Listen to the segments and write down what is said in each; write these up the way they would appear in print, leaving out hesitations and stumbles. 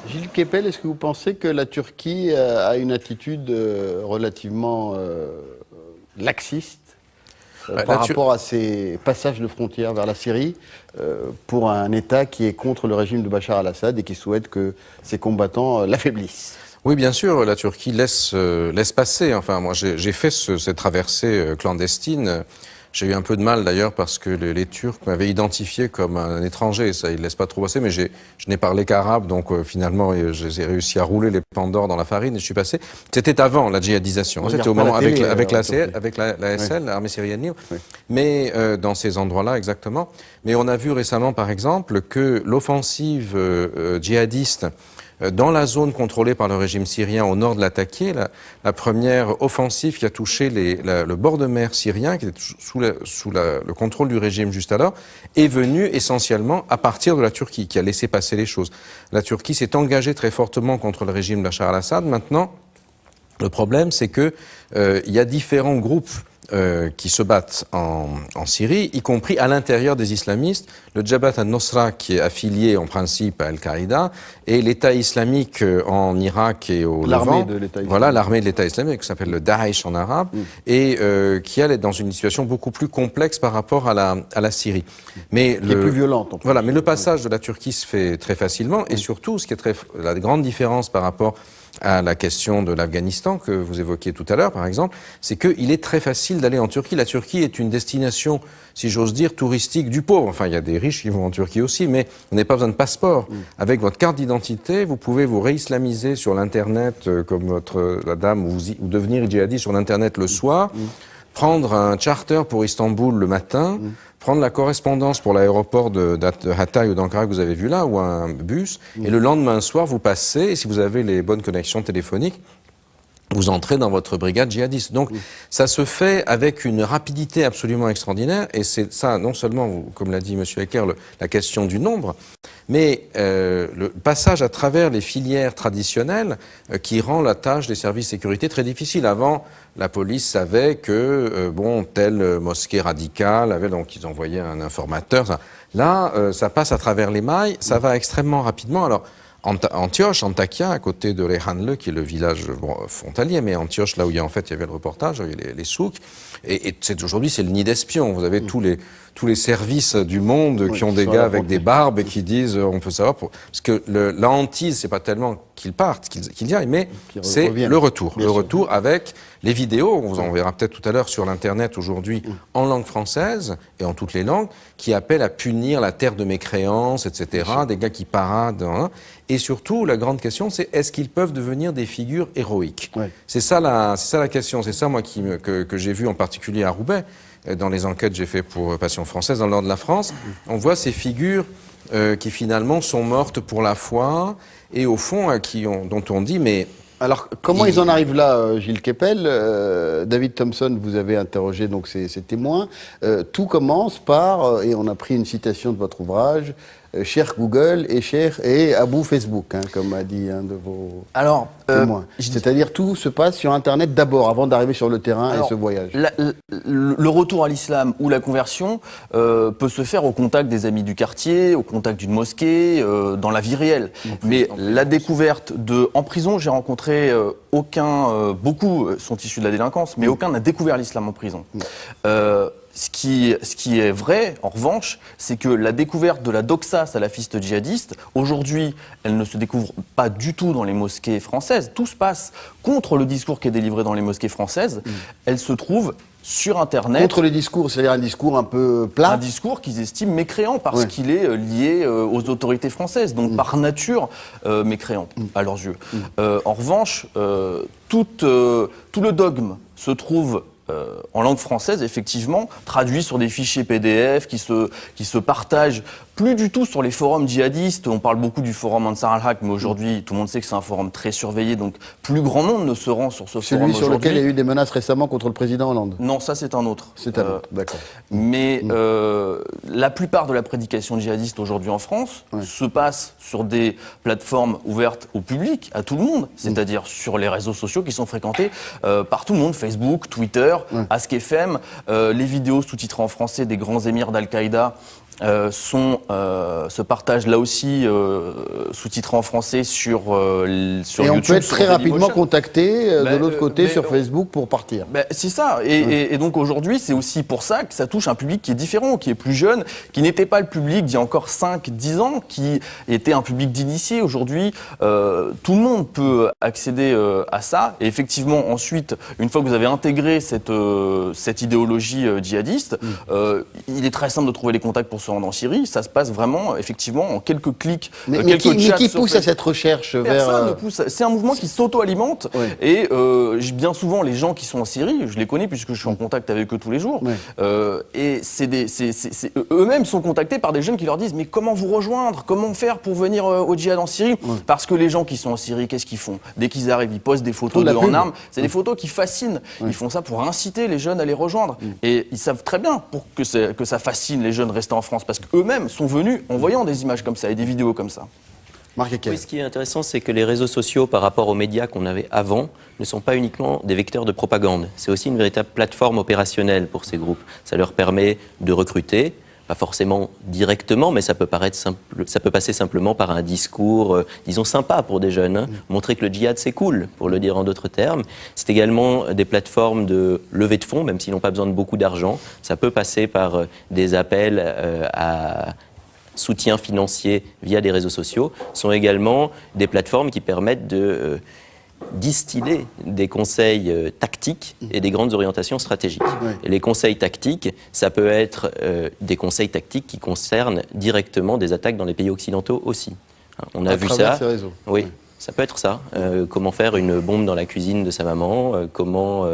Gilles Kepel, est-ce que vous pensez que la Turquie a une attitude relativement laxiste par rapport à ces passages de frontières vers la Syrie pour un État qui est contre le régime de Bachar al-Assad et qui souhaite que ses combattants l'affaiblissent? Oui, bien sûr, la Turquie laisse passer. Enfin, moi, j'ai fait cette traversée clandestine. J'ai eu un peu de mal d'ailleurs parce que les Turcs m'avaient identifié comme un étranger. Ça, ils ne laissent pas trop passer, mais je n'ai parlé qu'arabe, donc finalement, j'ai réussi à rouler les Pandores dans la farine et je suis passé. C'était avant la djihadisation. C'était au moment avec l'ASL, l'armée syrienne libre. Oui. Mais dans ces endroits-là, exactement. Mais on a vu récemment, par exemple, que l'offensive djihadiste dans la zone contrôlée par le régime syrien au nord de l'Atakia, la première offensive qui a touché le bord de mer syrien, qui était sous le contrôle du régime juste alors, est venue essentiellement à partir de la Turquie, qui a laissé passer les choses. La Turquie s'est engagée très fortement contre le régime de Bachar al-Assad. Maintenant, le problème, c'est que il y a différents groupes qui se battent en Syrie, y compris à l'intérieur des islamistes, le Jabhat al-Nusra qui est affilié en principe à Al-Qaïda, et l'État islamique en Irak et au Levant. Voilà, l'armée de l'État islamique qui s'appelle le Daesh en arabe, et qui elle est dans une situation beaucoup plus complexe par rapport à la Syrie. Mais qui est plus violente. Voilà, mais le passage de la Turquie se fait très facilement, et surtout, ce qui est la grande différence par rapport à la question de l'Afghanistan que vous évoquiez tout à l'heure, par exemple, c'est qu'il est très facile d'aller en Turquie. La Turquie est une destination, si j'ose dire, touristique du pauvre. Enfin, il y a des riches qui vont en Turquie aussi, mais vous n'avez pas besoin de passeport. Avec votre carte d'identité, vous pouvez vous réislamiser sur l'Internet, comme la dame, ou devenir djihadiste sur l'Internet le soir, prendre un charter pour Istanbul le matin, prendre la correspondance pour l'aéroport de Hatay ou d'Ankara que vous avez vu là, ou un bus, et le lendemain soir, vous passez, et si vous avez les bonnes connexions téléphoniques, vous entrez dans votre brigade djihadiste. Donc, ça se fait avec une rapidité absolument extraordinaire, et c'est ça, non seulement, comme l'a dit M. Ecker, la question du nombre, mais le passage à travers les filières traditionnelles qui rend la tâche des services de sécurité très difficile. Avant, la police savait que, telle mosquée radicale avait, donc ils envoyaient un informateur. Là, ça passe à travers les mailles, ça va extrêmement rapidement. Alors, Antioche, Antakya, à côté de Reyhanlı, qui est le village frontalier, mais Antioche, là où il y avait le reportage, il y a les souks, et aujourd'hui c'est le nid d'espions. Vous avez tous les services du monde qui ont des gars avec des barbes et qui disent on peut savoir parce que la hantise, c'est pas tellement qu'ils partent, qu'ils y aillent, mais c'est le retour. Le retour avec les vidéos, on vous en verra peut-être tout à l'heure sur l'internet aujourd'hui en langue française et en toutes les langues, qui appellent à punir la terre de mécréance, etc. Des gars qui paradent. Et surtout, la grande question, c'est est-ce qu'ils peuvent devenir des figures héroïques? C'est ça la question. C'est ça, moi, que j'ai vu en particulier à Roubaix, dans les enquêtes que j'ai fait pour Passion française, dans le nord de la France. On voit ces figures qui, finalement, sont mortes pour la foi et, au fond, dont on dit, mais... Alors, comment ils en arrivent là, Gilles Kepel? David Thompson, vous avez interrogé donc ces témoins. Tout commence par, et on a pris une citation de votre ouvrage, cher Google et Abou Facebook, comme a dit un de vos témoins. C'est-à-dire tout se passe sur Internet d'abord, avant d'arriver sur le terrain et ce voyage. Le retour à l'islam ou la conversion peut se faire au contact des amis du quartier, au contact d'une mosquée, dans la vie réelle. Mais la découverte en prison, j'ai rencontré beaucoup sont issus de la délinquance, mais aucun n'a découvert l'islam en prison. Ce qui est vrai, en revanche, c'est que la découverte de la doxa salafiste djihadiste, aujourd'hui, elle ne se découvre pas du tout dans les mosquées françaises. Tout se passe contre le discours qui est délivré dans les mosquées françaises. Elle se trouve sur Internet. Contre les discours, c'est-à-dire un discours un peu plat? Un discours qu'ils estiment mécréant parce qu'il est lié aux autorités françaises, donc par nature mécréant à leurs yeux. En revanche, tout le dogme se trouve en langue française, effectivement, traduit sur des fichiers PDF qui se partagent plus du tout sur les forums djihadistes. On parle beaucoup du forum Ansar al-Haq, mais aujourd'hui, tout le monde sait que c'est un forum très surveillé, donc plus grand nombre ne se rend sur ce forum aujourd'hui. Celui sur lequel il y a eu des menaces récemment contre le président Hollande? Non, ça c'est un autre. C'est un autre, d'accord. Mais la plupart de la prédication djihadiste aujourd'hui en France se passe sur des plateformes ouvertes au public, à tout le monde, c'est-à-dire sur les réseaux sociaux qui sont fréquentés par tout le monde, Facebook, Twitter, Ask FM, les vidéos sous-titrées en français des grands émirs d'Al-Qaïda se partagent là aussi sous-titrés en français sur YouTube. Et on peut être très rapidement Dailymotion. contacté de l'autre côté mais sur Facebook pour partir. C'est ça. Et donc aujourd'hui, c'est aussi pour ça que ça touche un public qui est différent, qui est plus jeune, qui n'était pas le public d'il y a encore 5-10 ans, qui était un public d'initiés. Aujourd'hui, tout le monde peut accéder à ça. Et effectivement, ensuite, une fois que vous avez intégré cette idéologie djihadiste, il est très simple de trouver les contacts pour se rendre en Syrie. Ça se passe vraiment, effectivement, en quelques clics. Mais qui pousse à cette recherche Personne vers... ne pousse. C'est un mouvement qui s'auto-alimente. Oui. Et bien souvent, les gens qui sont en Syrie, je les connais puisque je suis en contact avec eux tous les jours. Oui. Et eux-mêmes sont contactés par des jeunes qui leur disent « Mais comment vous rejoindre? Comment faire pour venir au djihad en Syrie ?» Parce que les gens qui sont en Syrie, qu'est-ce qu'ils font? Dès qu'ils arrivent, ils postent des photos d'eux en armes. C'est des photos qui fascinent. Ils font ça pour inciter les jeunes à les rejoindre. Et ils savent très bien pour que ça fascine les jeunes restés en France. Parce qu'eux-mêmes sont venus en voyant des images comme ça et des vidéos comme ça. Marc Eckel. Oui, ce qui est intéressant, c'est que les réseaux sociaux, par rapport aux médias qu'on avait avant, ne sont pas uniquement des vecteurs de propagande. C'est aussi une véritable plateforme opérationnelle pour ces groupes. Ça leur permet de recruter, pas forcément directement, mais ça peut passer simplement par un discours, disons, sympa pour des jeunes. Hein. Montrer que le djihad, c'est cool, pour le dire en d'autres termes. C'est également des plateformes de levée de fonds, même s'ils n'ont pas besoin de beaucoup d'argent. Ça peut passer par des appels à soutien financier via des réseaux sociaux. Sont également des plateformes qui permettent de distiller des conseils tactiques et des grandes orientations stratégiques. Ouais. Et les conseils tactiques, ça peut être des conseils tactiques qui concernent directement des attaques dans les pays occidentaux aussi. On a vu ça. Ces réseaux. Oui. Ça peut être ça. Comment faire une bombe dans la cuisine de sa maman, comment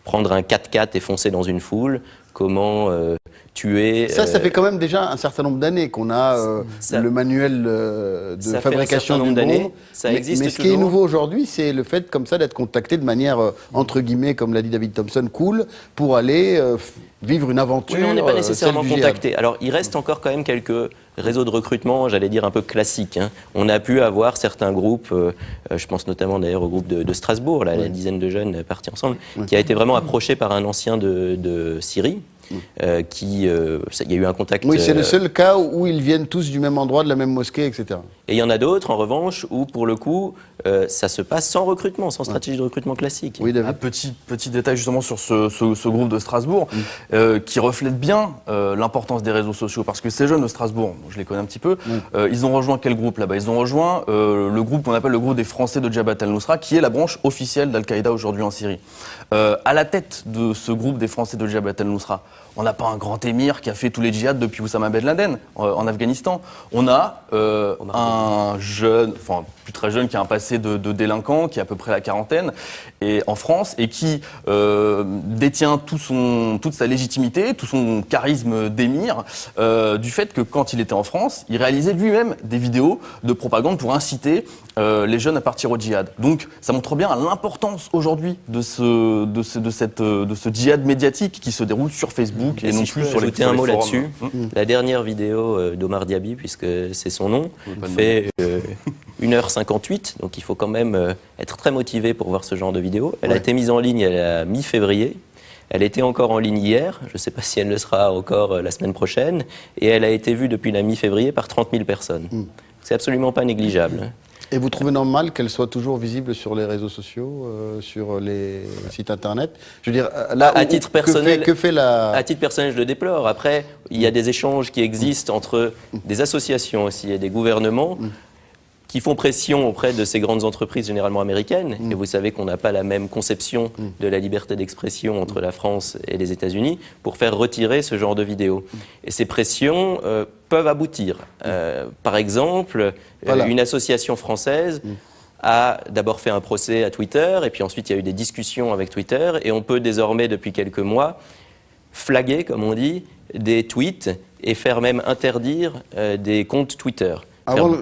prendre un 4x4 et foncer dans une foule, comment tuer... Ça fait quand même déjà un certain nombre d'années qu'on a le manuel de fabrication d'une bombe. Ça existe mais ce qui est nouveau aujourd'hui, c'est le fait comme ça d'être contacté de manière, entre guillemets, comme l'a dit David Thompson, cool, pour aller vivre une aventure. Oui, mais on n'est pas nécessairement celle du contacté. Alors, il reste encore quand même quelques réseaux de recrutement, j'allais dire un peu classiques. Hein. On a pu avoir certains groupes, je pense notamment d'ailleurs au groupe de Strasbourg, là, la dizaine de jeunes partis ensemble, qui a été vraiment approché par un ancien de Syrie. Il y a eu un contact. Oui, c'est le seul cas où ils viennent tous du même endroit, de la même mosquée, etc. Et il y en a d'autres, en revanche, où pour le coup, ça se passe sans recrutement, sans stratégie de recrutement classique. Oui, David. Un petit détail justement sur ce groupe de Strasbourg qui reflète bien l'importance des réseaux sociaux. Parce que ces jeunes de Strasbourg, je les connais un petit peu, ils ont rejoint quel groupe là-bas? Ils ont rejoint le groupe qu'on appelle le groupe des Français de Jabhat al-Nusra, qui est la branche officielle d'Al-Qaïda aujourd'hui en Syrie. À la tête de ce groupe des Français de Jabhat al-Nusra, on n'a pas un grand émir qui a fait tous les djihads depuis Oussama Ben Laden en Afghanistan. On a un jeune, enfin plus très jeune, qui a un passé de délinquant, qui a à peu près la quarantaine, et en France, et qui détient toute sa légitimité, tout son charisme d'émir, du fait que quand il était en France, il réalisait lui-même des vidéos de propagande pour inciter les jeunes à partir au djihad. Donc ça montre bien l'importance aujourd'hui de ce djihad médiatique qui se déroule sur Facebook et non plus sur les ajouter un mot forums. là-dessus. La dernière vidéo d'Omar Diaby, puisque c'est son nom, fait 1h58, donc il faut quand même être très motivé pour voir ce genre de vidéo. Elle a été mise en ligne à la mi-février. Elle était encore en ligne hier, je ne sais pas si elle le sera encore la semaine prochaine, et elle a été vue depuis la mi-février par 30 000 personnes. C'est absolument pas négligeable. Et vous trouvez normal qu'elle soit toujours visible sur les réseaux sociaux, sur les sites internet? Je veux dire, là, à titre personnel, que fait la... À titre personnel, je le déplore. Après, il y a des échanges qui existent entre des associations aussi et des gouvernements qui font pression auprès de ces grandes entreprises généralement américaines. Et vous savez qu'on n'a pas la même conception de la liberté d'expression entre la France et les États-Unis pour faire retirer ce genre de vidéos. Et ces pressions peuvent aboutir. Par exemple, une association française a d'abord fait un procès à Twitter, et puis ensuite il y a eu des discussions avec Twitter, et on peut désormais, depuis quelques mois, flaguer, comme on dit, des tweets et faire même interdire des comptes Twitter.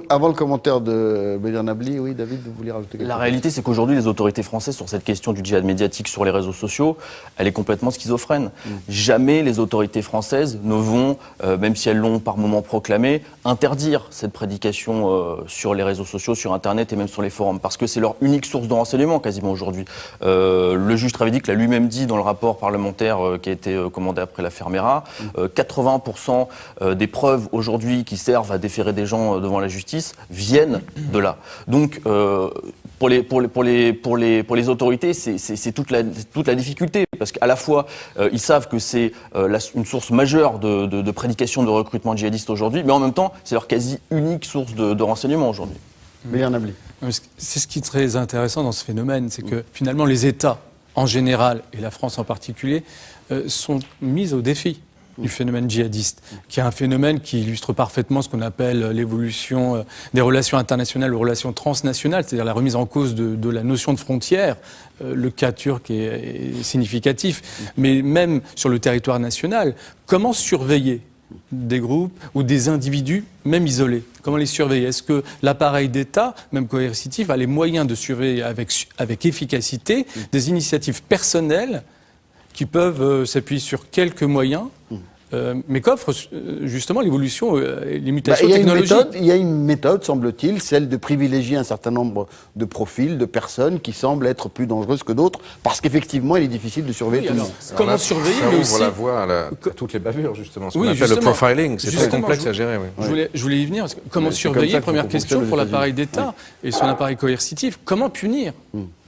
Avant le commentaire de Bédir Nabli, oui, David, vous vouliez rajouter quelque chose ? La réalité, c'est qu'aujourd'hui, les autorités françaises, sur cette question du djihad médiatique sur les réseaux sociaux, elle est complètement schizophrène. Jamais les autorités françaises ne vont, même si elles l'ont par moments proclamé, interdire cette prédication sur les réseaux sociaux, sur Internet et même sur les forums, parce que c'est leur unique source de renseignement quasiment aujourd'hui. Le juge Trévidic l'a lui-même dit dans le rapport parlementaire qui a été commandé après l'affaire Mera, 80% des preuves aujourd'hui qui servent à déférer des gens devant la justice viennent de là. Donc, pour les autorités, c'est toute la difficulté, parce qu'à la fois, ils savent que c'est une source majeure de prédication de recrutement djihadiste aujourd'hui, mais en même temps, c'est leur quasi unique source de renseignement aujourd'hui. Bédir Nabli. C'est ce qui est très intéressant dans ce phénomène, c'est que finalement les États en général, et la France en particulier, sont mis au défi du phénomène djihadiste, qui est un phénomène qui illustre parfaitement ce qu'on appelle l'évolution des relations internationales aux relations transnationales, c'est-à-dire la remise en cause de la notion de frontière. Le cas turc est significatif, mais même sur le territoire national, comment surveiller des groupes ou des individus, même isolés? Comment les surveiller? Est-ce que l'appareil d'État, même coercitif, a les moyens de surveiller avec efficacité des initiatives personnelles qui peuvent s'appuyer sur quelques moyens, mais qu'offre justement l'évolution et les mutations technologiques? Il y a une méthode, semble-t-il, celle de privilégier un certain nombre de profils, de personnes qui semblent être plus dangereuses que d'autres, parce qu'effectivement, il est difficile de surveiller tout le monde. Comment surveiller, mais aussi... ouvre la voie à toutes les bavures, justement. Ce qu'on Oui, appelle le justement. profiling, c'est très complexe à gérer. Oui. Je voulais y venir. Comment C'est surveiller, comme ça première qu'on question, fonctionne aux pour l'appareil États-Unis. d'État et son appareil coercitif? Comment punir?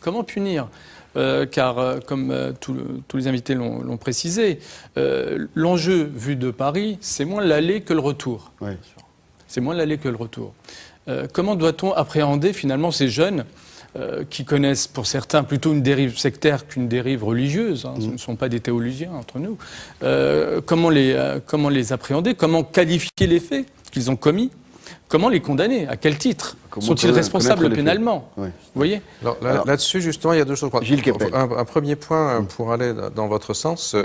Comment punir? Car, comme tous les invités l'ont précisé, l'enjeu vu de Paris, c'est moins l'aller que le retour. Ouais. C'est moins l'aller que le retour. Comment doit-on appréhender finalement ces jeunes qui connaissent pour certains plutôt une dérive sectaire qu'une dérive religieuse, ce ne sont pas des théologiens entre nous. Comment les appréhender? Comment qualifier les faits qu'ils ont commis? Comment les condamner? À quel titre? Sont-ils responsables pénalement? Ouais. Vous voyez? Alors, là-dessus, justement, il y a deux choses. Gilles Kepel. Un premier point pour aller dans votre sens,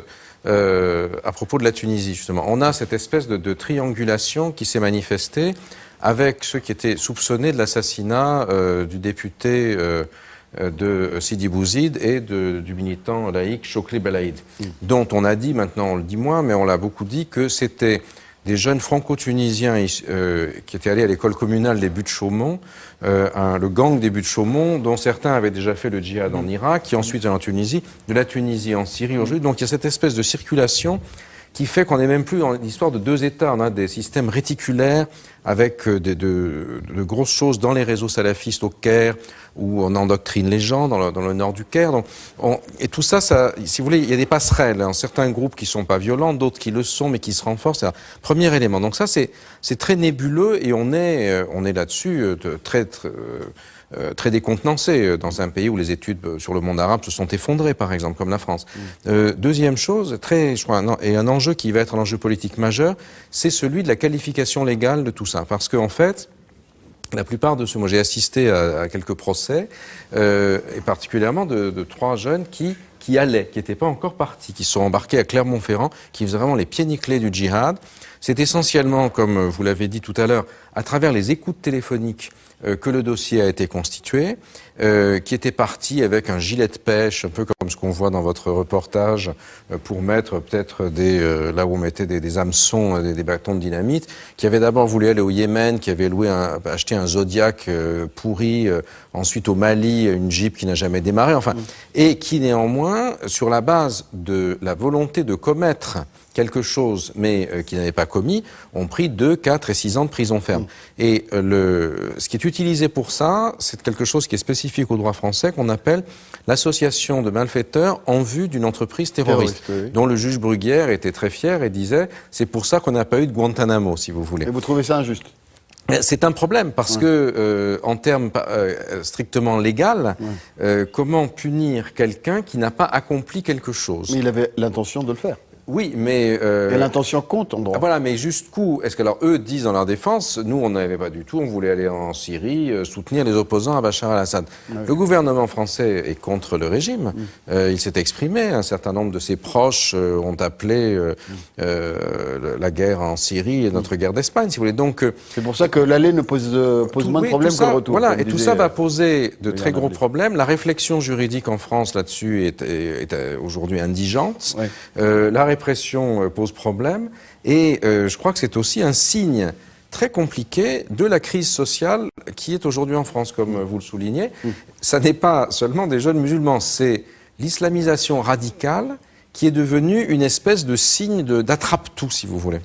à propos de la Tunisie, justement. On a cette espèce de triangulation qui s'est manifestée avec ceux qui étaient soupçonnés de l'assassinat du député de Sidi Bouzid et du militant laïque Chokri Belaïd, dont on a dit, maintenant on le dit moins, mais on l'a beaucoup dit, que c'était des jeunes franco-tunisiens qui étaient allés à l'école communale des Buttes-Chaumont, le gang des Buttes-Chaumont, dont certains avaient déjà fait le djihad en Irak, qui ensuite en Tunisie, de la Tunisie en Syrie aujourd'hui. Donc il y a cette espèce de circulation qui fait qu'on n'est même plus dans l'histoire de deux États. On a des systèmes réticulaires avec de grosses choses dans les réseaux salafistes au Caire, où on endoctrine les gens dans le nord du Caire. Donc, et tout ça, si vous voulez, il y a des passerelles. Hein, certains groupes qui sont pas violents, d'autres qui le sont, mais qui se renforcent. C'est un premier élément. Donc ça, c'est très nébuleux et on est là-dessus très décontenancé dans un pays où les études sur le monde arabe se sont effondrées, par exemple, comme la France. Deuxième chose, et un enjeu qui va être un enjeu politique majeur, c'est celui de la qualification légale de tout ça. Parce qu'en fait, la plupart de ceux, moi j'ai assisté à quelques procès, et particulièrement de trois jeunes qui n'étaient pas encore partis, qui sont embarqués à Clermont-Ferrand, qui faisaient vraiment les pieds nickelés du djihad. C'est essentiellement, comme vous l'avez dit tout à l'heure, à travers les écoutes téléphoniques que le dossier a été constitué, qui était parti avec un gilet de pêche, un peu comme ce qu'on voit dans votre reportage, pour mettre peut-être là où on mettait des hameçons, des bâtons de dynamite, qui avait d'abord voulu aller au Yémen, qui avait acheté un Zodiac pourri, ensuite au Mali, une Jeep qui n'a jamais démarré, enfin, et qui néanmoins, sur la base de la volonté de commettre quelque chose, mais qui n'avait pas commis, ont pris 2, 4 et 6 ans de prison ferme. Et ce qui est utilisé pour ça, c'est quelque chose qui est spécifique au droit français, qu'on appelle l'association de malfaiteurs en vue d'une entreprise terroriste, dont le juge Bruguière était très fier et disait « c'est pour ça qu'on n'a pas eu de Guantanamo, si vous voulez ». Et vous trouvez ça injuste? C'est un problème parce que, en termes strictement légal, comment punir quelqu'un qui n'a pas accompli quelque chose? Mais il avait l'intention de le faire. Oui, mais... Et l'intention compte en droit. Voilà, mais jusqu'où est-ce que, alors, eux disent dans leur défense, nous, on n'avait pas du tout, on voulait aller en Syrie, soutenir les opposants à Bachar el-Assad. Le gouvernement français est contre le régime. Il s'est exprimé, un certain nombre de ses proches ont appelé la guerre en Syrie notre guerre d'Espagne, si vous voulez. Donc, c'est pour ça que l'aller ne pose moins de problèmes que le retour. Voilà, et tout ça va poser de très gros problèmes. La réflexion juridique en France là-dessus est aujourd'hui indigente. La répression pose problème. Et je crois que c'est aussi un signe très compliqué de la crise sociale qui est aujourd'hui en France, comme vous le soulignez. Ça n'est pas seulement des jeunes musulmans, c'est l'islamisation radicale qui est devenue une espèce de signe d'attrape-tout, si vous voulez.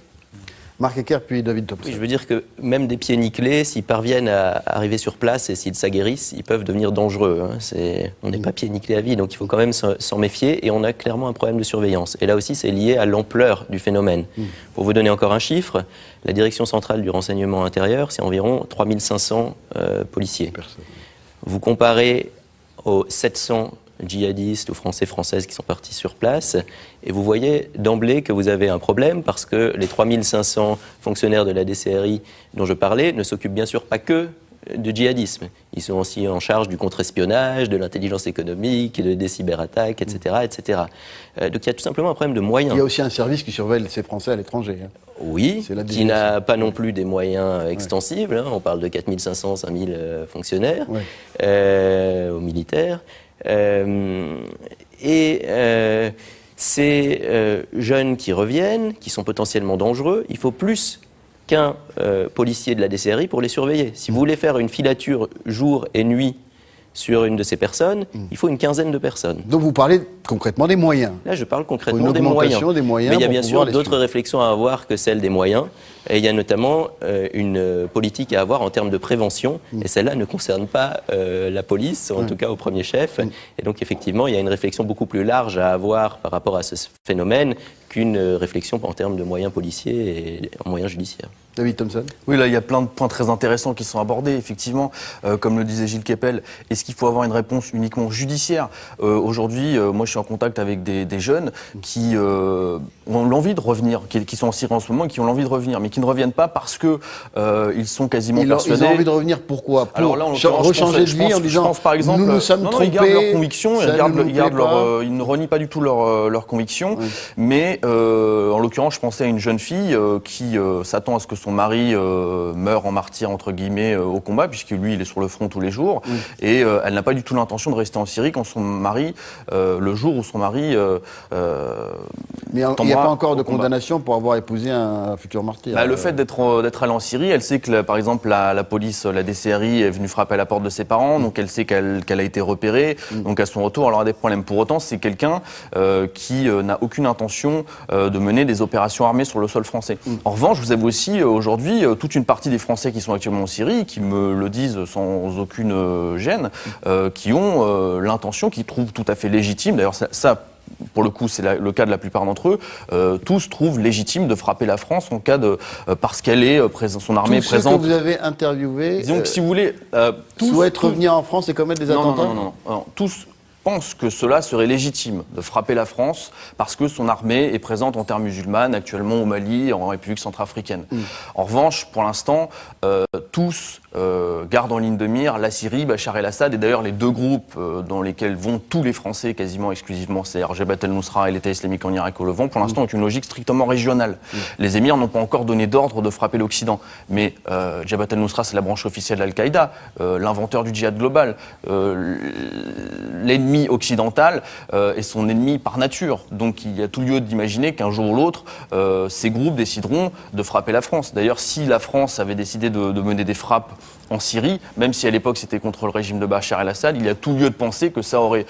Marc Ecker, puis David Thompson. Oui, je veux dire que même des pieds nickelés, s'ils parviennent à arriver sur place et s'ils s'aguerrissent, ils peuvent devenir dangereux. On n'est pas pieds nickelés à vie, donc il faut quand même s'en méfier. Et on a clairement un problème de surveillance. Et là aussi, c'est lié à l'ampleur du phénomène. Pour vous donner encore un chiffre, la Direction centrale du renseignement intérieur, c'est environ 3500 policiers. Vous comparez aux 700 djihadistes ou françaises qui sont partis sur place, et vous voyez d'emblée que vous avez un problème parce que les 3500 fonctionnaires de la DCRI dont je parlais ne s'occupent bien sûr pas que de djihadisme. Ils sont aussi en charge du contre-espionnage, de l'intelligence économique, des cyberattaques, etc., etc. Donc il y a tout simplement un problème de moyens. Il y a aussi un service qui surveille ces Français à l'étranger. Oui, qui n'a pas non plus des moyens extensibles. On parle de 4500, 5000 fonctionnaires aux militaires. Ces jeunes qui reviennent, qui sont potentiellement dangereux, il faut plus qu'un policier de la DCRI pour les surveiller. Si vous voulez faire une filature jour et nuit sur une de ces personnes, il faut une quinzaine de personnes. Donc vous parlez concrètement des moyens. Là, je parle concrètement des moyens. Mais il y a bien sûr d'autres réflexions à avoir que celle des moyens. Et il y a notamment une politique à avoir en termes de prévention. Et celle-là ne concerne pas la police, en tout cas au premier chef. Et donc effectivement, il y a une réflexion beaucoup plus large à avoir par rapport à ce phénomène qu'une réflexion en termes de moyens policiers et en moyens judiciaires. David Thompson. Oui, là, il y a plein de points très intéressants qui sont abordés, effectivement. Comme le disait Gilles Kepel, est-ce qu'il faut avoir une réponse uniquement judiciaire ? Aujourd'hui, moi, je suis en contact avec des jeunes qui ont l'envie de revenir, qui sont en Syrie en ce moment et qui ont l'envie de revenir, mais qui ne reviennent pas parce que ils sont quasiment persuadés. Ils ont envie de revenir pourquoi ? Pour alors là, rechanger de vie en disant, je pense, par exemple, nous sommes trompés, ils gardent leurs convictions, ils ne renient pas du tout leurs convictions, mais en l'occurrence, je pensais à une jeune fille qui s'attend à ce que son mari meurt en martyr, entre guillemets, au combat, puisque lui, il est sur le front tous les jours, et elle n'a pas du tout l'intention de rester en Syrie quand son mari, le jour où son mari mais il n'y a pas encore de condamnation pour avoir épousé un futur martyr. Le fait d'être allée en Syrie, elle sait que, par exemple, la police, la DCRI est venue frapper à la porte de ses parents, donc elle sait qu'elle a été repérée, donc à son retour, elle aura des problèmes. Pour autant, c'est quelqu'un qui n'a aucune intention de mener des opérations armées sur le sol français. En revanche, vous avez aussi aujourd'hui toute une partie des Français qui sont actuellement en Syrie, qui me le disent sans aucune gêne, qui ont l'intention, qui trouvent tout à fait légitime, d'ailleurs ça pour le coup, c'est le cas de la plupart d'entre eux, tous trouvent légitime de frapper la France en cas de parce qu'elle est présente, son armée est présente. Tous ceux que vous avez interviewés, disons que si vous voulez, souhaitent revenir en France et commettre des attentats. Non. Tous pensent que cela serait légitime de frapper la France parce que son armée est présente en terre musulmane actuellement au Mali et en République centrafricaine. En revanche, pour l'instant, tous gardent en ligne de mire la Syrie, Bachar el-Assad, et d'ailleurs les deux groupes dans lesquels vont tous les Français quasiment exclusivement, c'est-à-dire Jabhat el-Nusra et l'État islamique en Irak au Levant, pour l'instant ont une logique strictement régionale. Les émirs n'ont pas encore donné d'ordre de frapper l'Occident, mais Jabhat el-Nusra, c'est la branche officielle d'Al-Qaïda, l'inventeur du djihad global, l'ennemi occidental est son ennemi par nature. Donc il y a tout lieu d'imaginer qu'un jour ou l'autre, ces groupes décideront de frapper la France. D'ailleurs, si la France avait décidé de mener des frappes en Syrie, même si à l'époque c'était contre le régime de Bachar el-Assad, il y a tout lieu de penser que ça aurait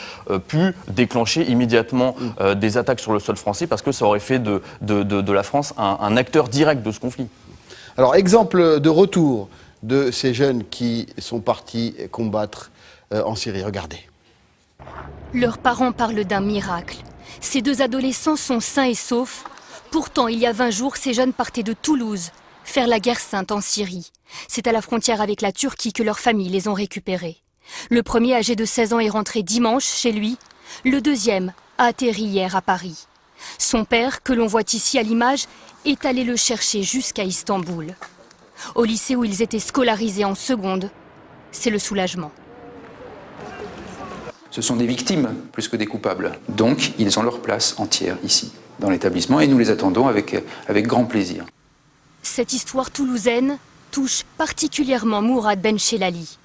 pu déclencher immédiatement des attaques sur le sol français parce que ça aurait fait de la France un acteur direct de ce conflit. Alors, exemple de retour de ces jeunes qui sont partis combattre en Syrie. Regardez. Leurs parents parlent d'un miracle. Ces deux adolescents sont sains et saufs. Pourtant, il y a 20 jours, ces jeunes partaient de Toulouse faire la guerre sainte en Syrie. C'est à la frontière avec la Turquie que leurs familles les ont récupérés. Le premier, âgé de 16 ans, est rentré dimanche chez lui. Le deuxième a atterri hier à Paris. Son père, que l'on voit ici à l'image, est allé le chercher jusqu'à Istanbul. Au lycée où ils étaient scolarisés en seconde, c'est le soulagement. Ce sont des victimes plus que des coupables. Donc, ils ont leur place entière ici, dans l'établissement, et nous les attendons avec grand plaisir. Cette histoire toulousaine touche particulièrement Mourad Benchelali.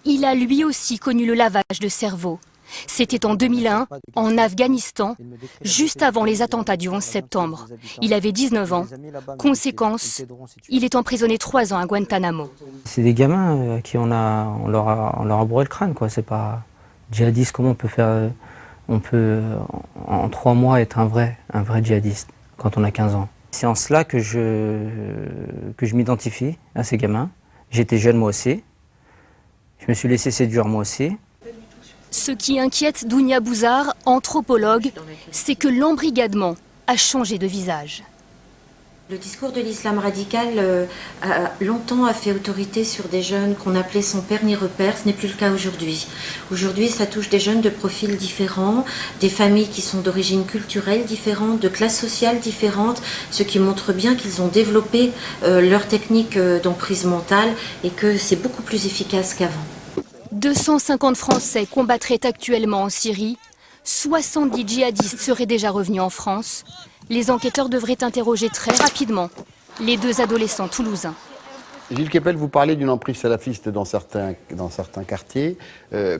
Il a lui aussi connu le lavage de cerveau. C'était en 2001, en Afghanistan, juste avant les attentats du 11 septembre. Il avait 19 ans. Conséquence, il est emprisonné 3 ans à Guantanamo. C'est des gamins à qui on leur a bourré le crâne, quoi. C'est pas djihadiste. Comment on peut en 3 mois être un vrai djihadiste quand on a 15 ans. C'est en cela que je m'identifie à ces gamins. J'étais jeune moi aussi. Je me suis laissé séduire moi aussi. Ce qui inquiète Dounia Bouzar, anthropologue, c'est que l'embrigadement a changé de visage. Le discours de l'islam radical longtemps a fait autorité sur des jeunes qu'on appelait sans père ni repère. Ce n'est plus le cas aujourd'hui. Aujourd'hui, ça touche des jeunes de profils différents, des familles qui sont d'origine culturelle différente, de classes sociales différentes, ce qui montre bien qu'ils ont développé leur technique d'emprise mentale et que c'est beaucoup plus efficace qu'avant. 250 Français combattraient actuellement en Syrie. 70 djihadistes seraient déjà revenus en France. Les enquêteurs devraient interroger très rapidement les 2 adolescents toulousains. Gilles Kepel, vous parlez d'une emprise salafiste dans certains quartiers.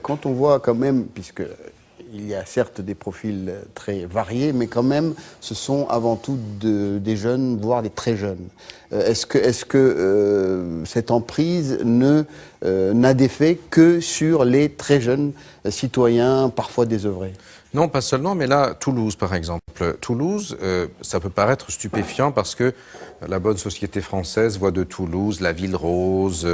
Quand on voit quand même, puisqu'il y a certes des profils très variés, mais quand même, ce sont avant tout des jeunes, voire des très jeunes. Est-ce que cette emprise n'a d'effet que sur les très jeunes citoyens, parfois désœuvrés ? Non, pas seulement, mais là, Toulouse, par exemple. Toulouse, ça peut paraître stupéfiant parce que la bonne société française voit de Toulouse la ville rose,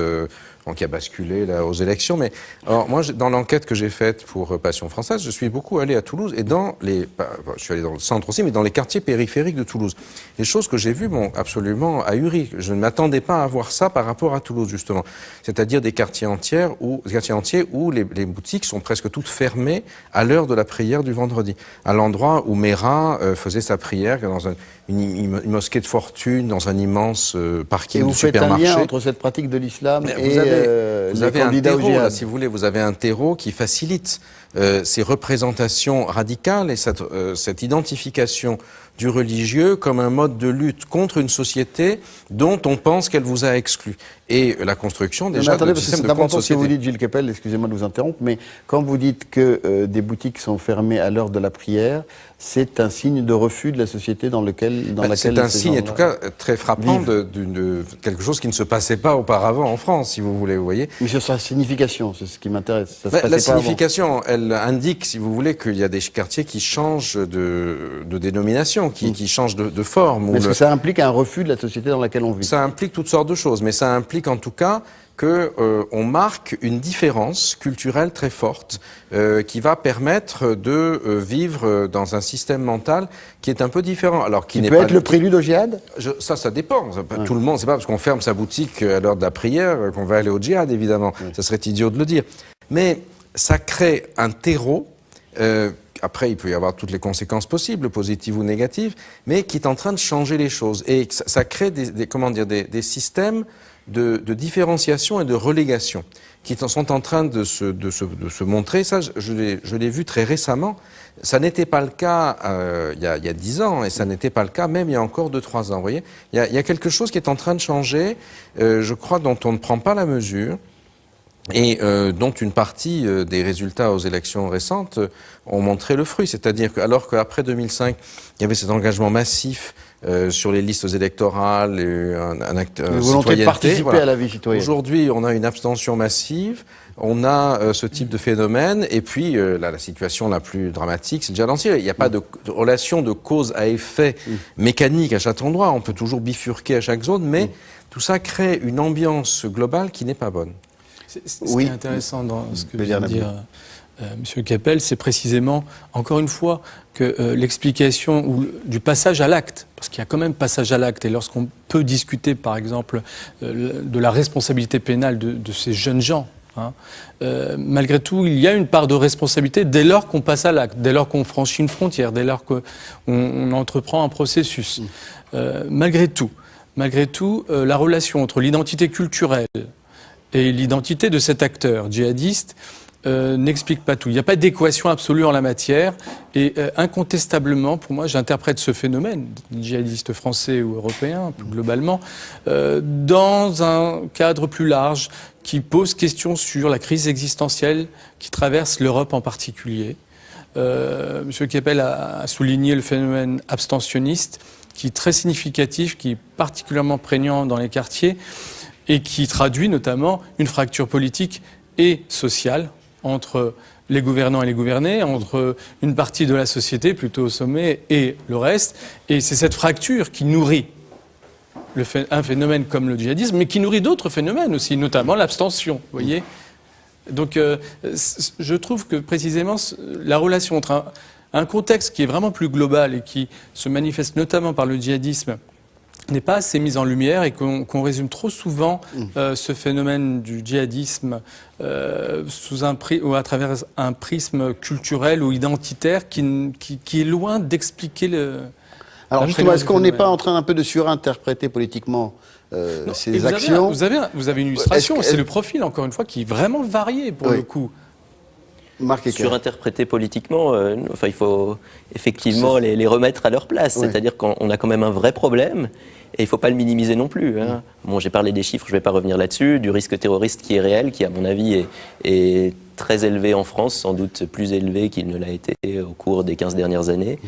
qui a basculé là, aux élections. Mais alors, moi, dans l'enquête que j'ai faite pour Passion Française, je suis beaucoup allé à Toulouse et je suis allé dans le centre aussi, mais dans les quartiers périphériques de Toulouse. Les choses que j'ai vues m'ont absolument ahuri. Je ne m'attendais pas à voir ça par rapport à Toulouse, justement. C'est-à-dire des quartiers entiers où les boutiques sont presque toutes fermées à l'heure de la prière du vendredi. À l'endroit où Mera faisait sa prière dans une mosquée de fortune, dans un immense parking de supermarché. Et vous faites un lien entre cette pratique de l'islam et vous avez un terreau, là, si vous voulez, vous avez un terreau qui facilite ces représentations radicales et cette identification du religieux comme un mode de lutte contre une société dont on pense qu'elle vous a exclu. Et la construction déjà de système de important ce que contre-société. vous dites, Gilles Kepel, excusez-moi de vous interrompre, mais quand vous dites que des boutiques sont fermées à l'heure de la prière, c'est un signe de refus de la société dans laquelle c'est un signe, en tout cas, très frappant de quelque chose qui ne se passait pas auparavant en France, si vous voulez, vous voyez. Mais sur sa signification, c'est ce qui m'intéresse. La signification, elle indique, si vous voulez, qu'il y a des quartiers qui changent de dénomination, qui changent de forme. Mais est-ce que ça implique un refus de la société dans laquelle on vit ? Ça implique toutes sortes de choses, mais ça implique en tout cas qu'on marque une différence culturelle très forte qui va permettre de vivre dans un système mental qui est un peu différent. Alors, qui peut être le prélude au djihad ? Ça dépend. Tout le monde, c'est pas parce qu'on ferme sa boutique à l'heure de la prière qu'on va aller au djihad, évidemment. Ça serait idiot de le dire. Mais ça crée un terreau. Après, il peut y avoir toutes les conséquences possibles, positives ou négatives, mais qui est en train de changer les choses. Et ça crée des systèmes de différenciation et de relégation qui sont en train de se montrer. Ça, je l'ai vu très récemment. Ça n'était pas le cas il y a 10 ans, et ça n'était pas le cas même il y a encore 2-3 ans. Vous voyez, il y a quelque chose qui est en train de changer, je crois, dont on ne prend pas la mesure. Et dont une partie des résultats aux élections récentes ont montré le fruit. C'est-à-dire qu'alors qu'après 2005, il y avait cet engagement massif sur les listes électorales, une volonté de participer à la vie citoyenne. Aujourd'hui, on a une abstention massive, on a ce type de phénomène, et puis la situation la plus dramatique, c'est le djihad en Syrie. Il n'y a pas de relation de cause à effet mécanique à chaque endroit, on peut toujours bifurquer à chaque zone, mais tout ça crée une ambiance globale qui n'est pas bonne. Ce qui est intéressant dans ce que vient de dire M. Kepel, c'est précisément, encore une fois, que l'explication du passage à l'acte, parce qu'il y a quand même passage à l'acte, et lorsqu'on peut discuter, par exemple, de la responsabilité pénale de ces jeunes gens, hein. Malgré tout, il y a une part de responsabilité dès lors qu'on passe à l'acte, dès lors qu'on franchit une frontière, dès lors qu'on entreprend un processus. Malgré tout, la relation entre l'identité culturelle et l'identité de cet acteur djihadiste n'explique pas tout. Il n'y a pas d'équation absolue en la matière et incontestablement, pour moi, j'interprète ce phénomène, djihadiste français ou européen, plus globalement, dans un cadre plus large qui pose question sur la crise existentielle qui traverse l'Europe en particulier. M. Keppel a souligné le phénomène abstentionniste qui est très significatif, qui est particulièrement prégnant dans les quartiers et qui traduit notamment une fracture politique et sociale entre les gouvernants et les gouvernés, entre une partie de la société plutôt au sommet et le reste. Et c'est cette fracture qui nourrit un phénomène comme le djihadisme, mais qui nourrit d'autres phénomènes aussi, notamment l'abstention, vous voyez. Donc je trouve que précisément la relation entre un contexte qui est vraiment plus global et qui se manifeste notamment par le djihadisme n'est pas assez mise en lumière et qu'on résume trop souvent ce phénomène du djihadisme ou à travers un prisme culturel ou identitaire qui est loin d'expliquer le... Alors justement, est-ce qu'on n'est pas en train un peu de surinterpréter politiquement ces actions? Vous avez une illustration, c'est le profil, encore une fois, qui est vraiment varié pour le coup. Surinterpréter politiquement, il faut effectivement les remettre à leur place. Oui. C'est-à-dire qu'on a quand même un vrai problème et il ne faut pas le minimiser non plus. Hein. Bon, j'ai parlé des chiffres, je ne vais pas revenir là-dessus, du risque terroriste qui est réel, qui à mon avis est très élevé en France, sans doute plus élevé qu'il ne l'a été au cours des 15 dernières années.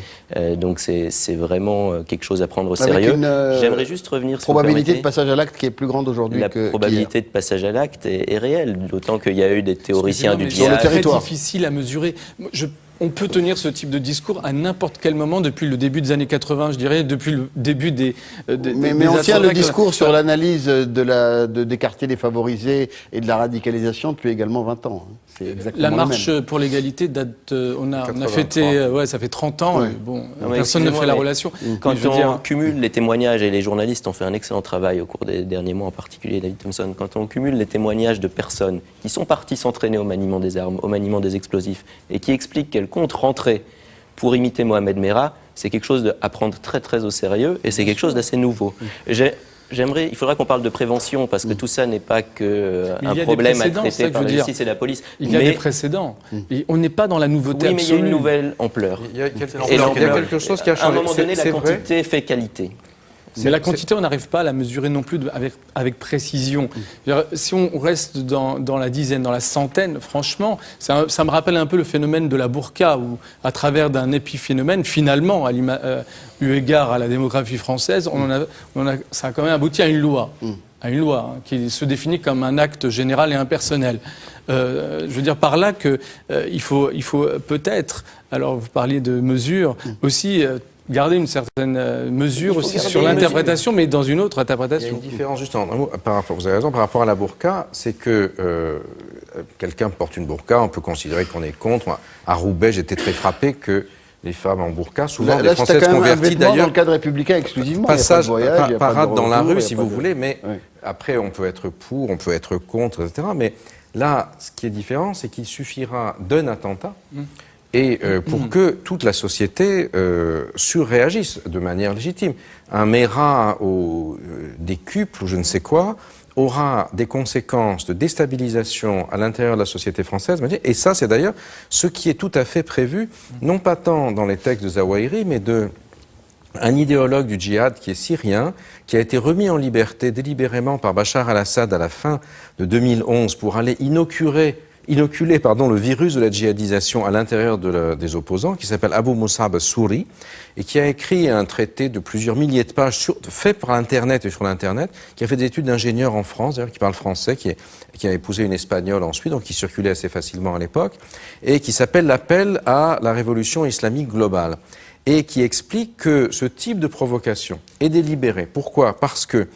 Donc c'est vraiment quelque chose à prendre au sérieux. J'aimerais juste revenir sur la probabilité de passage à l'acte qui est plus grande aujourd'hui que la probabilité de passage à l'acte est réelle, d'autant qu'il y a eu des théoriciens du djihad. C'est très difficile à mesurer. On peut tenir ce type de discours à n'importe quel moment depuis le début des années 80, je dirais, depuis le début des mais on tient le discours sur l'analyse des quartiers défavorisés et de la radicalisation depuis également 20 ans. C'est exactement la marche pour l'égalité date, on a fêté, ça fait 30 ans. Bon, personne ne fait la relation. Quand on cumule les témoignages, et les journalistes ont fait un excellent travail au cours des derniers mois, en particulier David Thompson, quand on cumule les témoignages de personnes qui sont parties s'entraîner au maniement des armes, au maniement des explosifs, et qui expliquent qu'elles comptent rentrer pour imiter Mohamed Merah, c'est quelque chose à prendre très très au sérieux, et c'est quelque chose d'assez nouveau. Il faudra qu'on parle de prévention, parce que tout ça n'est pas qu'un problème à traiter par la justice et la police. Il y a des précédents. Et on n'est pas dans la nouveauté absolue. Mais il y a une nouvelle ampleur. Il y a quelque chose qui a changé. À un moment donné, la quantité fait qualité. Mais la quantité, on n'arrive pas à la mesurer non plus avec précision. Si on reste dans la dizaine, dans la centaine, franchement, ça me rappelle un peu le phénomène de la burqa, où à travers d'un épiphénomène, finalement, eu égard à la démographie française, ça a quand même abouti à une loi. Qui se définit comme un acte général et impersonnel. Je veux dire par là qu'il faut peut-être, alors vous parliez de mesures, aussi garder une certaine mesure aussi sur l'interprétation, mais dans une autre interprétation. Il y a une différence, juste en un mot, vous avez raison, par rapport à la burqa, c'est que quelqu'un porte une burqa, on peut considérer qu'on est contre. À Roubaix, j'étais très frappé que les femmes en burqa, souvent des Françaises converties d'ailleurs, dans le cadre républicain exclusivement. Passage, parade dans la rue si vous voulez, mais après on peut être pour, on peut être contre, etc. Mais là, ce qui est différent, c'est qu'il suffira d'un attentat et pour que toute la société surréagisse de manière légitime. Un Merah décuple ou je ne sais quoi aura des conséquences de déstabilisation à l'intérieur de la société française. Et ça, c'est d'ailleurs ce qui est tout à fait prévu, non pas tant dans les textes de Zawahiri, mais un idéologue du djihad qui est syrien, qui a été remis en liberté délibérément par Bachar al-Assad à la fin de 2011 pour aller inoculer le virus de la djihadisation à l'intérieur des opposants, qui s'appelle Abu Musab Souri, et qui a écrit un traité de plusieurs milliers de pages fait par Internet et sur l'Internet, qui a fait des études d'ingénieur en France, d'ailleurs, qui parle français, qui a épousé une Espagnole ensuite, donc qui circulait assez facilement à l'époque, et qui s'appelle l'Appel à la révolution islamique globale, et qui explique que ce type de provocation est délibéré. Pourquoi ? Parce que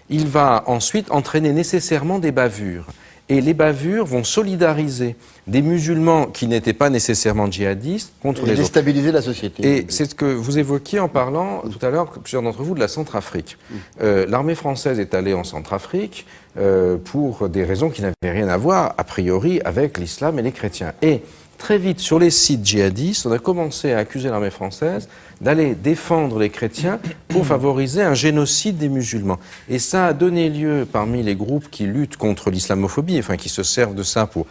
il va ensuite entraîner nécessairement des bavures. Et les bavures vont solidariser des musulmans qui n'étaient pas nécessairement djihadistes contre les autres. Déstabiliser la société. Et c'est ce que vous évoquiez en parlant tout à l'heure, plusieurs d'entre vous, de la Centrafrique. L'armée française est allée en Centrafrique pour des raisons qui n'avaient rien à voir, a priori, avec l'islam et les chrétiens. Et très vite, sur les sites djihadistes, on a commencé à accuser l'armée française d'aller défendre les chrétiens pour favoriser un génocide des musulmans. Et ça a donné lieu, parmi les groupes qui luttent contre l'islamophobie, enfin qui se servent de ça pour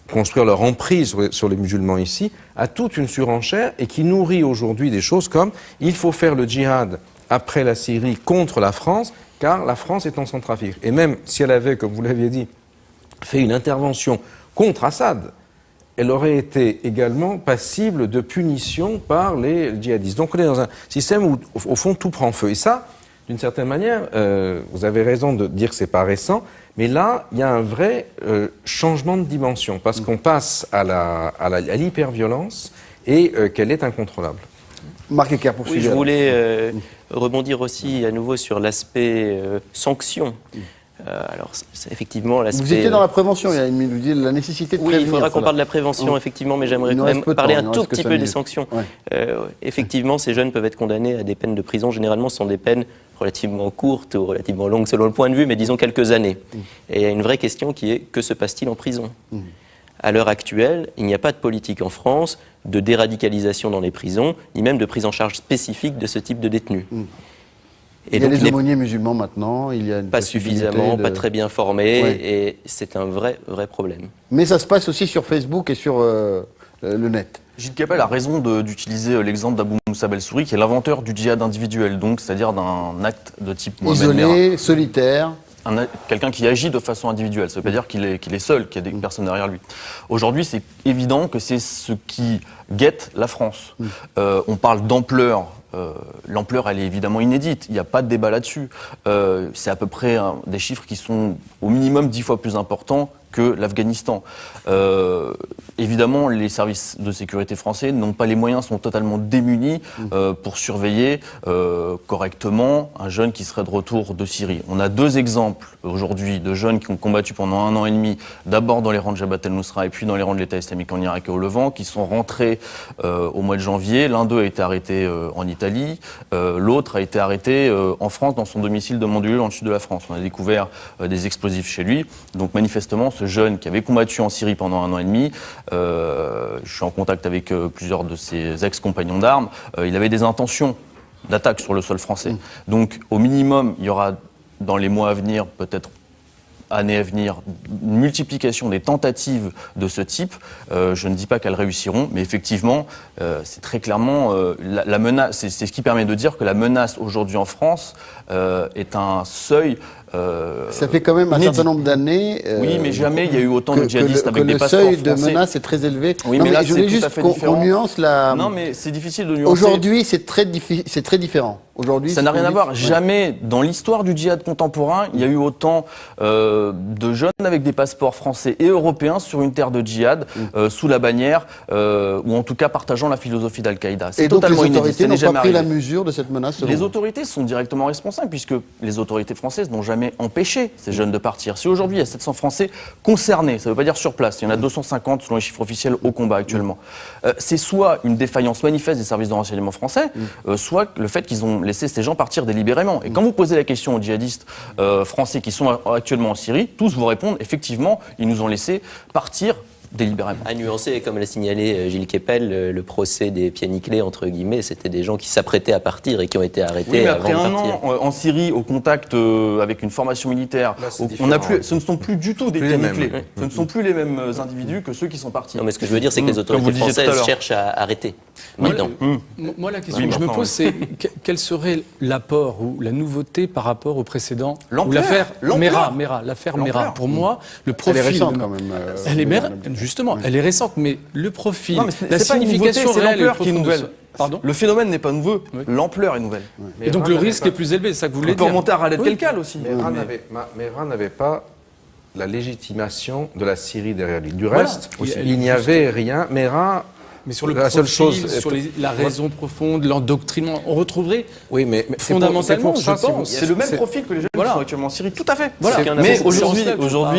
construire leur emprise sur les musulmans ici, à toute une surenchère et qui nourrit aujourd'hui des choses comme « il faut faire le djihad après la Syrie contre la France, car la France est en Centrafrique ». Et même si elle avait, comme vous l'aviez dit, fait une intervention contre Assad, elle aurait été également passible de punition par les djihadistes. Donc on est dans un système où, au fond, tout prend feu. Et ça, d'une certaine manière, vous avez raison de dire que c'est pas récent, mais là, il y a un vrai changement de dimension, parce qu'on passe à l'hyperviolence et qu'elle est incontrôlable. Marc Ecker, pour Oui, je voulais rebondir aussi à nouveau sur l'aspect sanction. Alors, c'est effectivement l'aspect... Vous étiez dans la prévention, il y a une minute, vous disiez la nécessité de prévenir. Oui, il faudra qu'on parle de la prévention, effectivement, mais j'aimerais quand même parler un tout petit peu des sanctions. Ouais. Effectivement, ces jeunes peuvent être condamnés à des peines de prison. Généralement, ce sont des peines relativement courtes ou relativement longues selon le point de vue, mais disons quelques années. Et il y a une vraie question qui est, que se passe-t-il en prison ? À l'heure actuelle, il n'y a pas de politique en France de déradicalisation dans les prisons, ni même de prise en charge spécifique de ce type de détenus. Et il y a les aumôniers musulmans maintenant, il y a pas suffisamment, pas très bien formés, et c'est un vrai problème. Mais ça se passe aussi sur Facebook et sur le net. Gilles Kepel a raison d'utiliser l'exemple d'Abou Moussa Belsouri, qui est l'inventeur du djihad individuel, donc c'est-à-dire d'un acte de type Mohamed Merah. Isolé, solitaire. Quelqu'un qui agit de façon individuelle. Ça ne veut pas dire qu'il est seul, qu'il y a des personnes derrière lui. Aujourd'hui, c'est évident que c'est ce qui guette la France. On parle d'ampleur. L'ampleur, elle est évidemment inédite. Il n'y a pas de débat là-dessus. C'est à peu près des chiffres qui sont au minimum 10 fois plus importants que l'Afghanistan. Évidemment, les services de sécurité français n'ont pas les moyens, sont totalement démunis pour surveiller correctement un jeune qui serait de retour de Syrie. On a deux exemples aujourd'hui de jeunes qui ont combattu pendant 1 an et demi, d'abord dans les rangs de Jabhat el-Nusra et puis dans les rangs de l'État islamique en Irak et au Levant, qui sont rentrés au mois de janvier. L'un d'eux a été arrêté en Italie, l'autre a été arrêté en France, dans son domicile de Mandelieu, dans le sud de la France. On a découvert des explosifs chez lui. Donc manifestement, ce jeune qui avait combattu en Syrie pendant 1 an et demi, je suis en contact avec plusieurs de ses ex-compagnons d'armes, il avait des intentions d'attaque sur le sol français. Donc au minimum, il y aura dans les mois à venir, peut-être années à venir, une multiplication des tentatives de ce type. Je ne dis pas qu'elles réussiront, mais effectivement, c'est très clairement la menace. C'est ce qui permet de dire que la menace aujourd'hui en France est un seuil. Ça fait quand même un certain nombre d'années. Oui, mais jamais il y a eu autant de djihadistes avec des passeports français. Le seuil de menace est très élevé. Oui, non, mais là, je voulais juste qu'on nuance la. Non, mais c'est difficile de nuancer. Aujourd'hui, c'est très différent. Aujourd'hui, ça n'a rien à voir. Jamais dans l'histoire du djihad contemporain, il y a eu autant de jeunes avec des passeports français et européens sur une terre de djihad sous la bannière, ou en tout cas partageant la philosophie d'Al-Qaïda. C'est totalement inédit. Et donc les autorités n'ont pas pris la mesure de cette menace. Les autorités sont directement responsables, puisque les autorités françaises n'ont jamais empêché ces jeunes de partir. Si aujourd'hui il y a 700 Français concernés, ça ne veut pas dire sur place, il y en a 250 selon les chiffres officiels au combat actuellement, c'est soit une défaillance manifeste des services de renseignement français, soit le fait qu'ils ont laissé ces gens partir délibérément. Et quand vous posez la question aux djihadistes français qui sont actuellement en Syrie, tous vous répondent effectivement, ils nous ont laissé partir délibérément. À nuancer, comme l'a signalé Gilles Kepel, le procès des pieds nickelés, entre guillemets, c'était des gens qui s'apprêtaient à partir et qui ont été arrêtés oui, mais avant après de partir. un an en Syrie, au contact avec une formation militaire, là, ce ne sont plus du tout des pieds nickelés. Ce ne sont plus les mêmes individus que ceux qui sont partis. Non, mais ce que je veux dire, c'est que les autorités françaises cherchent à arrêter. Maintenant. Moi, la question que je me pose, c'est quel serait l'apport ou la nouveauté par rapport au précédent ou l'affaire Merah. Pour moi, le profil... Elle est récente quand même. Elle est justement, elle est récente, mais le profil, la signification réelle, l'ampleur qui est nouvelle. Pardon ? Le phénomène n'est pas nouveau, l'ampleur est nouvelle. Et donc le risque est plus élevé, c'est ça que vous voulez dire. On peut remonter à Khaled Kelkal aussi. Merah n'avait pas la légitimation de la Syrie derrière lui. Du reste, il n'y avait rien. Merah Mais sur le la seule profil, chose, sur la raison profonde, l'endoctrinement, on retrouverait oui, mais fondamentalement, c'est pour ça, je pense. C'est le même profil que les jeunes qui sont actuellement en Syrie, tout à fait. Voilà. Mais c'est aujourd'hui,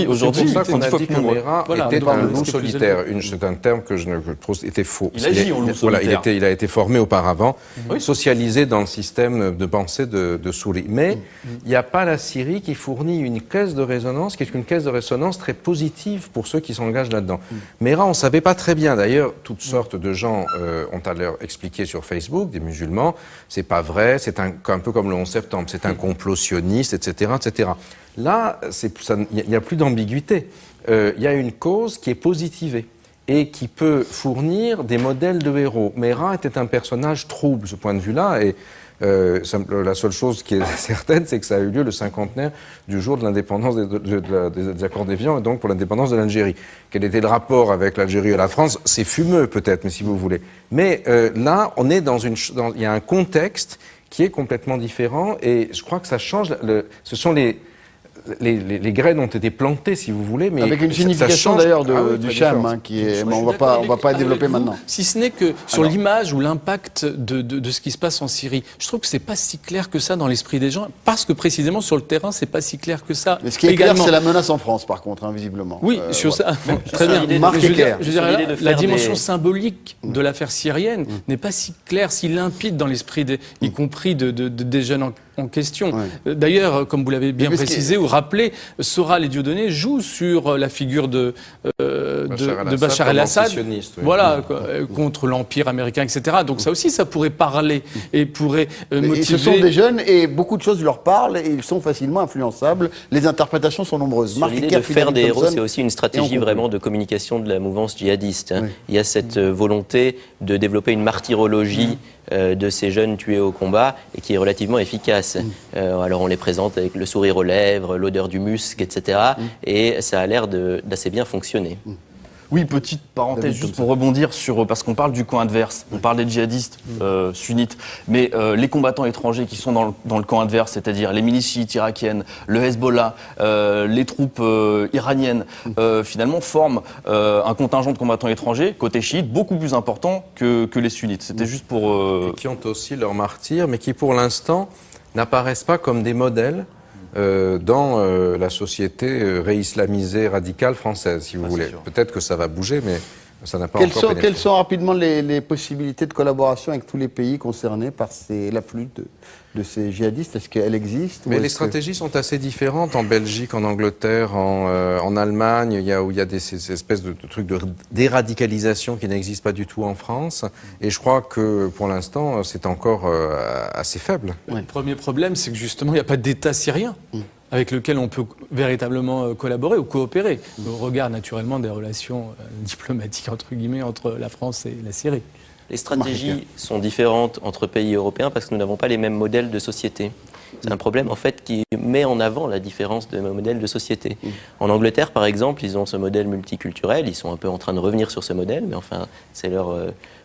pour ça qu'on a dit que nombreux. Mera Voilà, était on parle un de loup ce qui est plus solitaire. C'est un terme que je trouve était faux. Il agit en loup Voilà, solitaire. il a été formé auparavant, socialisé dans le système de pensée de Souris. Mais il n'y a pas la Syrie qui fournit une caisse de résonance, qui est une caisse de résonance très positive pour ceux qui s'engagent là-dedans. Mera, on ne savait pas très bien. D'ailleurs, toutes sortes de gens ont à leur expliqué sur Facebook, des musulmans, c'est pas vrai, c'est un peu comme le 11 septembre, c'est un complot sioniste, etc., etc. Là, il n'y a plus d'ambiguïté. Il y a une cause qui est positivée et qui peut fournir des modèles de héros. Mera était un personnage trouble, ce point de vue-là, et la seule chose qui est certaine, c'est que ça a eu lieu le cinquantenaire du jour de l'indépendance des accords d'Évian, et donc pour l'indépendance de l'Algérie. Quel était le rapport avec l'Algérie et la France? C'est fumeux peut-être, mais si vous voulez. Mais là, on est il y a un contexte qui est complètement différent, et je crois que ça change. Ce sont les graines ont été plantées, si vous voulez, mais avec une signification d'ailleurs du Cham, qui est, mais on va pas développer maintenant. Si ce n'est que sur l'image ou l'impact de ce qui se passe en Syrie, je trouve que c'est pas si clair que ça dans l'esprit des gens, parce que précisément sur le terrain, c'est pas si clair que ça. Mais ce qui est clair, c'est la menace en France, par contre, visiblement. Oui, sur ça, très bien. Marc Ecker. Je veux dire, la dimension symbolique de l'affaire syrienne n'est pas si claire, si limpide dans l'esprit, y compris des jeunes en question. D'ailleurs, comme vous l'avez bien précisé ou rappelé, Soral et Dieudonné jouent sur la figure de Bachar el-Assad, voilà, contre l'Empire américain, etc. Donc ça aussi, ça pourrait parler et pourrait motiver. Ce sont des jeunes et beaucoup de choses leur parlent et ils sont facilement influençables. Les interprétations sont nombreuses. L'idée de faire des héros, c'est aussi une stratégie vraiment de communication de la mouvance djihadiste. Oui. Il y a cette volonté de développer une martyrologie de ces jeunes tués au combat et qui est relativement efficace. Alors on les présente avec le sourire aux lèvres, l'odeur du musc, etc. Et ça a l'air d'assez bien fonctionner. Oui, petite parenthèse juste pour rebondir sur, parce qu'on parle du camp adverse, on parle des djihadistes sunnites, mais les combattants étrangers qui sont dans le camp adverse, c'est-à-dire les milices chiites irakiennes, le Hezbollah, les troupes iraniennes, finalement forment un contingent de combattants étrangers, côté chiite, beaucoup plus important que les sunnites. C'était juste pour... Et qui ont aussi leurs martyrs, mais qui pour l'instant n'apparaissent pas comme des modèles dans la société réislamisée radicale française, si vous voulez. Peut-être que ça va bouger, mais ça n'a pas encore pénétré. Quelles sont rapidement les possibilités de collaboration avec tous les pays concernés par l'afflux de ces djihadistes? Est-ce qu'elles existent? Mais les stratégies sont assez différentes en Belgique, en Angleterre, en Allemagne, où il y a ces espèces de trucs de déradicalisation qui n'existent pas du tout en France. Et je crois que pour l'instant, c'est encore assez faible. Le premier problème, c'est que justement, il n'y a pas d'État syrien avec lequel on peut véritablement collaborer ou coopérer, au regard naturellement des relations diplomatiques entre guillemets entre la France et la Syrie. Les stratégies sont différentes entre pays européens parce que nous n'avons pas les mêmes modèles de société. C'est un problème en fait qui met en avant la différence de modèles de société. En Angleterre, par exemple, ils ont ce modèle multiculturel, ils sont un peu en train de revenir sur ce modèle, mais enfin, c'est leur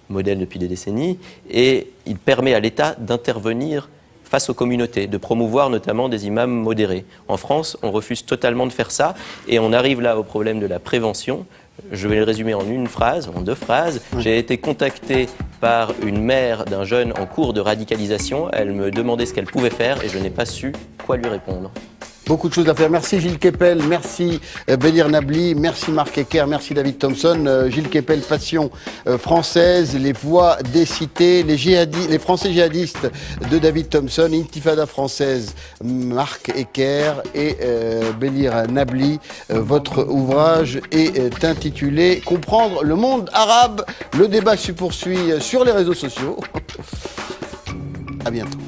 modèle depuis des décennies, et il permet à l'État d'intervenir face aux communautés, de promouvoir notamment des imams modérés. En France, on refuse totalement de faire ça, et on arrive là au problème de la prévention. Je vais le résumer en une phrase, en deux phrases. J'ai été contacté par une mère d'un jeune en cours de radicalisation. Elle me demandait ce qu'elle pouvait faire et je n'ai pas su quoi lui répondre. Beaucoup de choses à faire. Merci Gilles Kepel, merci Bélir Nabli, merci Marc Ecker, merci David Thompson. Gilles Kepel, Passion française, les voix des cités, les Français djihadistes de David Thompson, Intifada française, Marc Ecker et Bélir Nabli. Votre ouvrage est intitulé « Comprendre le monde arabe ». Le débat se poursuit sur les réseaux sociaux. À bientôt.